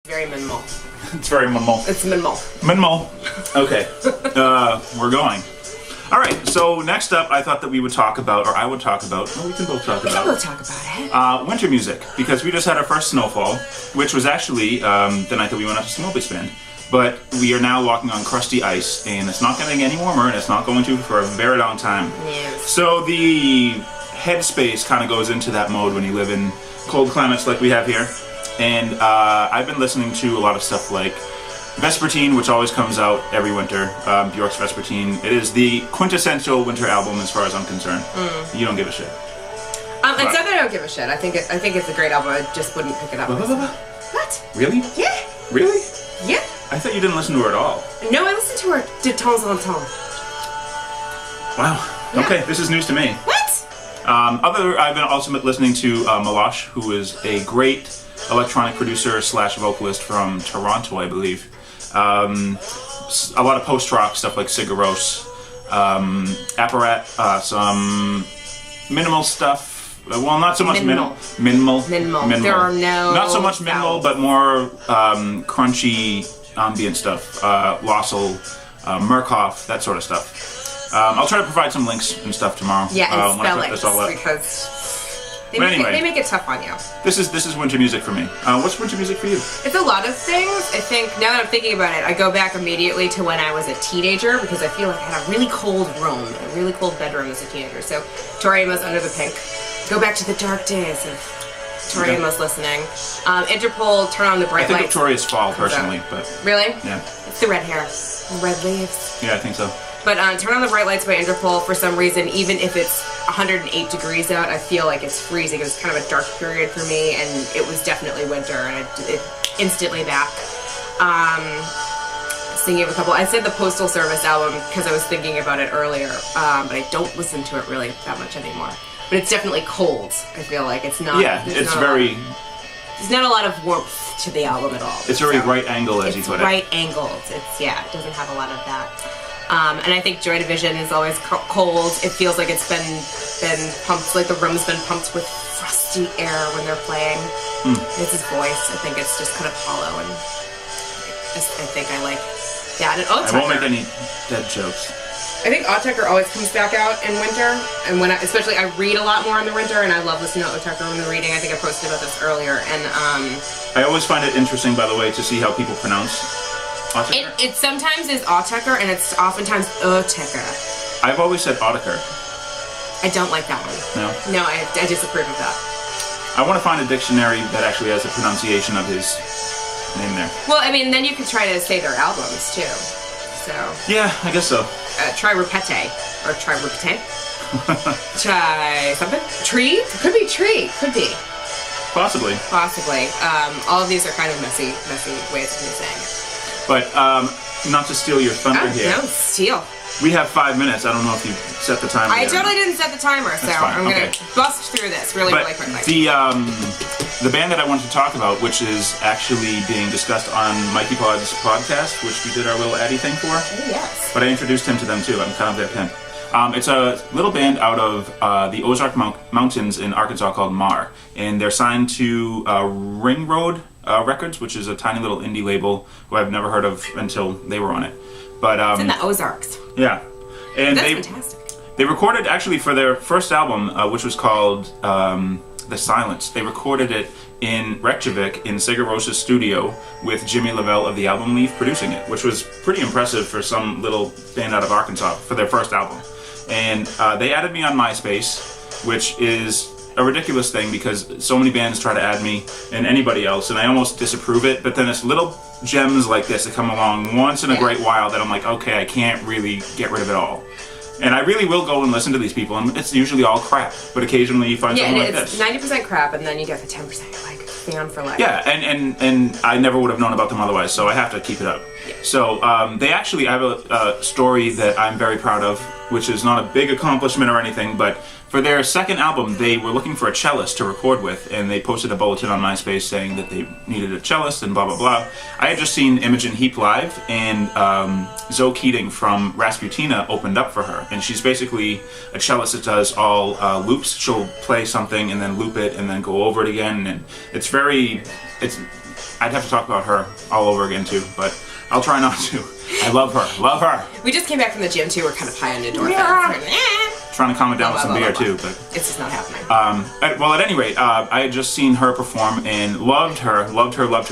Very minimal. It's very minimal. It's minimal. Minimal. Okay. We're going. All right. So next up, I thought that we would talk about, or I would talk about, or we can both talk about. We can both talk about it. Winter music, because we just had our first snowfall, which was actually the night that we went up to Smoke Band. But we are now walking on crusty ice, and it's not getting any warmer, and it's not going to for a very long time. Yes. So the headspace kind of goes into that mode when you live in cold climates like we have here. And I've been listening to a lot of stuff like Vespertine, which always comes out every winter. Bjork's Vespertine. It is the quintessential winter album as far as I'm concerned. You don't give a shit. It's not that I don't give a shit. I think it's a great album. I just wouldn't pick it up. What? Really? Yeah. Really? Yeah. I thought you didn't listen to her at all. No, I listened to her de temps en temps. Wow. Yeah. Okay, this is news to me. What? I've been also listening to Melosh, who is a great electronic producer / vocalist from Toronto, I believe. A lot of post-rock stuff like Sigur Rós, Apparat, some minimal stuff. Well, not so much minimal. Minimal. There are no. Not so much minimal, but more crunchy ambient stuff. Lossel, Murkoff, that sort of stuff. I'll try to provide some links and stuff tomorrow. Yeah, and when I put this all up. because they But make it tough on you. This is winter music for me. What's winter music for you? It's a lot of things. I think, now that I'm thinking about it, I go back immediately to when I was a teenager because I feel like I had a really cold room, a really cold bedroom as a teenager. So, Tori Amos, Under the Pink. Go back to the dark days of Tori Amos listening. Interpol, Turn on the Bright Lights. I think Victoria's Fall, personally, but... Really? Yeah. It's the red hair. Red leaves. Yeah, I think so. But Turn on the Bright Lights by Interpol, for some reason, even if it's 108 degrees out, I feel like it's freezing. It was kind of a dark period for me, and it was definitely winter, and it instantly back. Singing of a couple. I said the Postal Service album because I was thinking about it earlier, but I don't listen to it really that much anymore. But it's definitely cold. I feel like it's not. Yeah, it's very. There's not a lot of warmth to the album at all. It's very right angle, as you put it. Right angled. It doesn't have a lot of that. And I think Joy Division is always cold. It feels like it's been pumped, like the room's been pumped with frosty air when they're playing. It's his voice. I think it's just kind of hollow, and I think I like that. And I won't make any dead jokes. I think Autechre always comes back out in winter, and especially I read a lot more in the winter, and I love listening to Autechre when I'm reading. I think I posted about this earlier, and I always find it interesting, by the way, to see how people pronounce Autechre. It sometimes is Autechre, and it's oftentimes Autechre. I've always said Autechre. I don't like that one. No, I disapprove of that. I want to find a dictionary that actually has a pronunciation of his name there. Well, I mean, then you could try to say their albums too. So. Yeah, I guess so. Try Repete or try Repete. Try something. Tree? Could be tree. Could be. Possibly. All of these are kind of messy ways of me saying it. But not to steal your thunder here. No, steal. We have 5 minutes. I don't know if you set the timer. I totally didn't set the timer, so I'm going to bust through this really quickly. The band that I wanted to talk about, which is actually being discussed on Mikey Pod's podcast, which we did our little Addy thing for. Oh, yes. But I introduced him to them too. I'm kind of their pimp. It's a little band out of the Ozark Mountains in Arkansas called Mar, and they're signed to Ring Road Records, which is a tiny little indie label who I've never heard of until they were on it. But it's in the Ozarks. Yeah, and that's fantastic. They recorded actually for their first album, which was called The Silence. They recorded it in Reykjavik in Sigur Rós's studio with Jimmy Lavelle of the Album Leaf producing it, which was pretty impressive for some little band out of Arkansas for their first album. And they added me on MySpace, which is a ridiculous thing because so many bands try to add me and anybody else, and I almost disapprove it, but then it's little gems like this that come along once in a great while that I'm like, okay, I can't really get rid of it all. And I really will go and listen to these people, and it's usually all crap, but occasionally you find something like this. Yeah, it's 90% crap, and then you get the 10% like fan for life. Yeah, and I never would have known about them otherwise, so I have to keep it up. Yeah. So they actually have a story that I'm very proud of, which is not a big accomplishment or anything, but for their second album, they were looking for a cellist to record with, and they posted a bulletin on MySpace saying that they needed a cellist and blah, blah, blah. I had just seen Imogen Heap live, and Zoe Keating from Rasputina opened up for her, and she's basically a cellist that does all loops. She'll play something and then loop it and then go over it again, and it's I'd have to talk about her all over again too, but I'll try not to. I love her. Love her. We just came back from the gym too. We're kind of high on endorphins. Yeah. Trying to calm it down with some beer too, but it's just not happening. Well, at any rate, I had just seen her perform and loved her.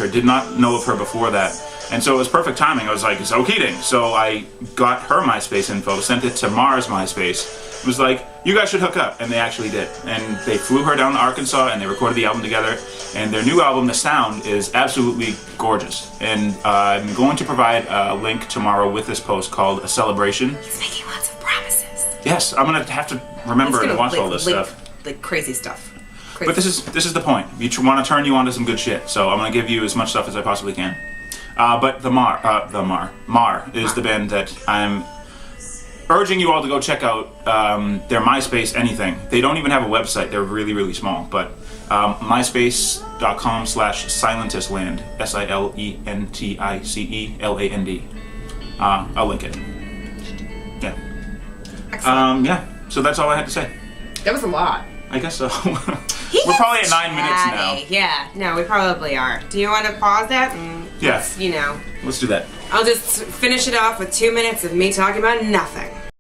Did not know of her before that, and so it was perfect timing. I was like, "So Keating." So I got her MySpace info, sent it to Mars MySpace. It was like, "You guys should hook up," and they actually did. And they flew her down to Arkansas, and they recorded the album together. And their new album, The Sound, is absolutely gorgeous. And I'm going to provide a link tomorrow with this post called A Celebration. He's making lots of promises. Yes, I'm gonna have to remember and watch all this stuff. Like crazy stuff. But this is the point. You want to turn you on to some good shit. So I'm gonna give you as much stuff as I possibly can. But Mar is the band that I'm urging you all to go check out. Their MySpace anything. They don't even have a website. They're really, really small. But myspace.com/silentistland. SILENTICELAND. I'll link it. Yeah. Excellent. Yeah. So that's all I had to say. That was a lot. I guess so. We're probably at 9 minutes now. Yeah. No, we probably are. Do you want to pause that? And Yeah. you know. Let's do that. I'll just finish it off with 2 minutes of me talking about nothing.